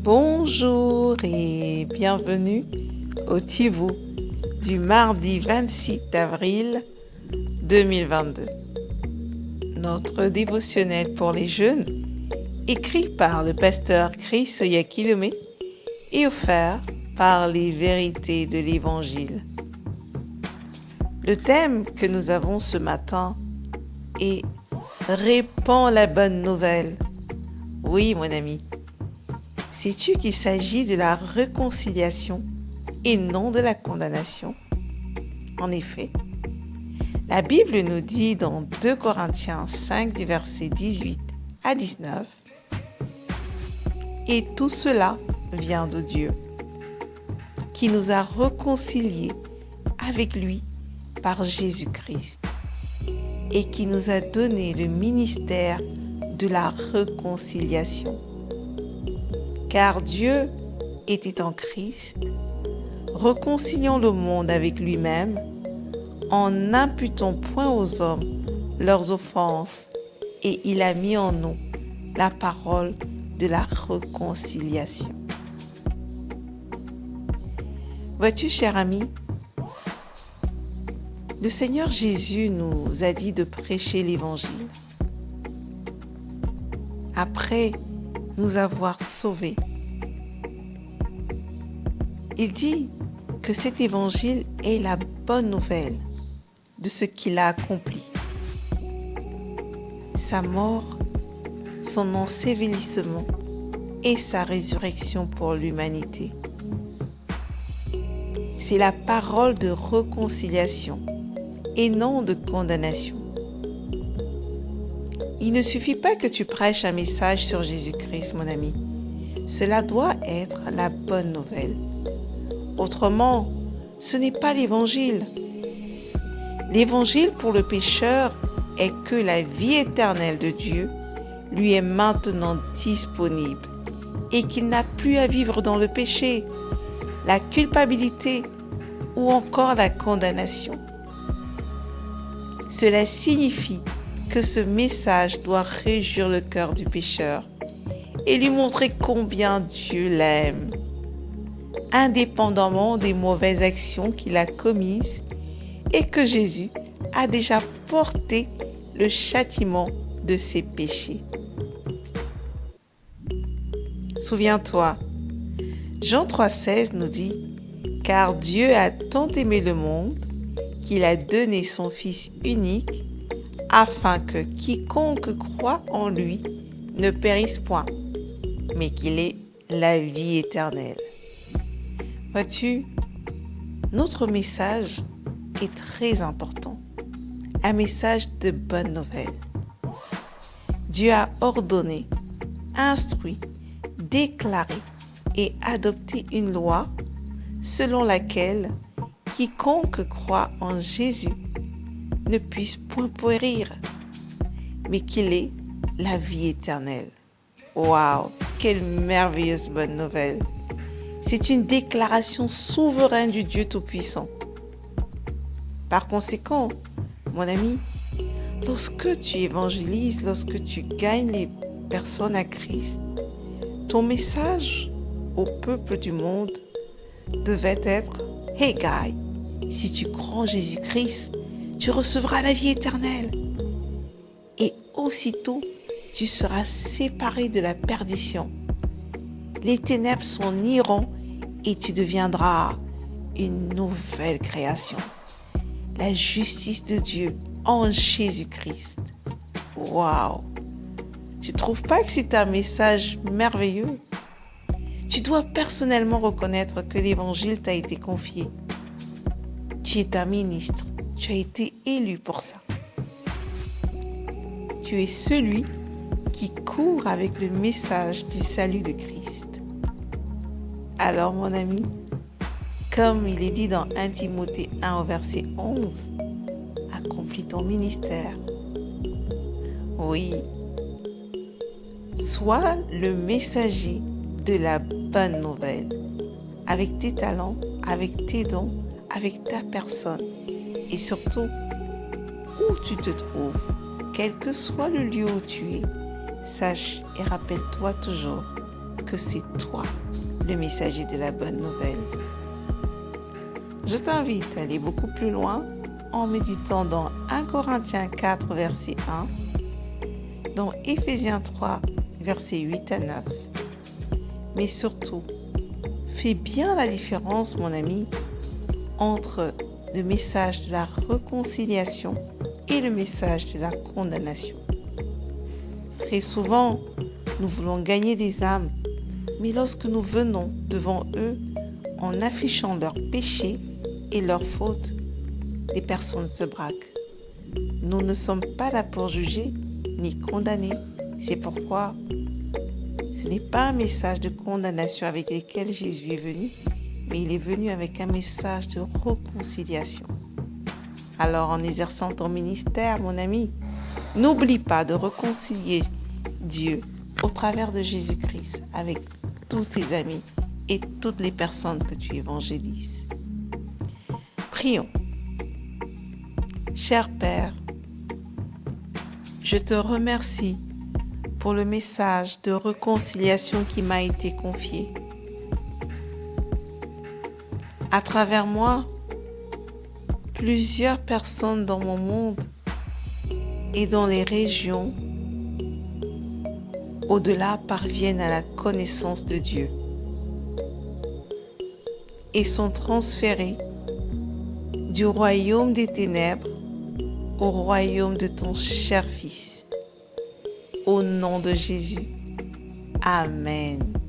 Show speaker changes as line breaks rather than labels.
Bonjour et bienvenue au Tivou du mardi 26 avril 2022. Notre dévotionnel pour les jeunes, écrit par le pasteur Chris Oyakilome et offert par les vérités de l'Évangile. Le thème que nous avons ce matin est « Répands la bonne nouvelle ». Oui, mon ami. Sais-tu qu'il s'agit de la réconciliation et non de la condamnation? En effet, la Bible nous dit dans 2 Corinthiens 5 du verset 18 à 19 « Et tout cela vient de Dieu, qui nous a réconciliés avec lui par Jésus-Christ et qui nous a donné le ministère de la réconciliation. Car Dieu était en Christ, réconciliant le monde avec lui-même, en n'imputant point aux hommes leurs offenses, et il a mis en nous la parole de la réconciliation. Vois-tu, cher ami, le Seigneur Jésus nous a dit de prêcher l'Évangile. Après nous avoir sauvés, il dit que cet évangile est la bonne nouvelle de ce qu'il a accompli. Sa mort, son ensevelissement et sa résurrection pour l'humanité. C'est la parole de réconciliation et non de condamnation. Il ne suffit pas que tu prêches un message sur Jésus-Christ, mon ami. Cela doit être la bonne nouvelle. Autrement, ce n'est pas l'Évangile. L'Évangile pour le pécheur est que la vie éternelle de Dieu lui est maintenant disponible et qu'il n'a plus à vivre dans le péché, la culpabilité ou encore la condamnation. Cela signifie que ce message doit réjouir le cœur du pécheur et lui montrer combien Dieu l'aime, indépendamment des mauvaises actions qu'il a commises et que Jésus a déjà porté le châtiment de ses péchés. Souviens-toi, Jean 3,16 nous dit « Car Dieu a tant aimé le monde qu'il a donné son Fils unique afin que quiconque croit en lui ne périsse point, mais qu'il ait la vie éternelle. » Vois-tu, notre message est très important, un message de bonne nouvelle. Dieu a ordonné, instruit, déclaré et adopté une loi selon laquelle quiconque croit en Jésus ne puisse point périr, mais qu'il ait la vie éternelle. Waouh, quelle merveilleuse bonne nouvelle! C'est une déclaration souveraine du Dieu Tout-Puissant. Par conséquent, mon ami, lorsque tu évangélises, lorsque tu gagnes les personnes à Christ, ton message au peuple du monde devait être « Hey guy, si tu crois en Jésus-Christ, tu recevras la vie éternelle. Et aussitôt, tu seras séparé de la perdition. Les ténèbres s'en iront et tu deviendras une nouvelle création. La justice de Dieu en Jésus-Christ. » Waouh! Tu ne trouves pas que c'est un message merveilleux? Tu dois personnellement reconnaître que l'Évangile t'a été confié. Tu es un ministre. Tu as été élu pour ça. Tu es celui qui court avec le message du salut de Christ. Alors, mon ami, comme il est dit dans 1 Timothée 1 au verset 11, accomplis ton ministère. Oui, sois le messager de la bonne nouvelle, avec tes talents, avec tes dons, avec ta personne. Et surtout, où tu te trouves, quel que soit le lieu où tu es, sache et rappelle-toi toujours que c'est toi le messager de la bonne nouvelle. Je t'invite à aller beaucoup plus loin en méditant dans 1 Corinthiens 4, verset 1, dans Éphésiens 3, versets 8 à 9. Mais surtout, fais bien la différence, mon ami, entre le message de la réconciliation et le message de la condamnation. Très souvent, nous voulons gagner des âmes, mais lorsque nous venons devant eux en affichant leurs péchés et leurs fautes, les personnes se braquent. Nous ne sommes pas là pour juger ni condamner. C'est pourquoi ce n'est pas un message de condamnation avec lequel Jésus est venu, mais il est venu avec un message de réconciliation. Alors, en exerçant ton ministère, mon ami, n'oublie pas de réconcilier Dieu au travers de Jésus-Christ avec tous tes amis et toutes les personnes que tu évangélises. Prions. Cher Père, je te remercie pour le message de réconciliation qui m'a été confié. À travers moi, plusieurs personnes dans mon monde et dans les régions au-delà parviennent à la connaissance de Dieu et sont transférés du royaume des ténèbres au royaume de ton cher Fils. Au nom de Jésus. Amen.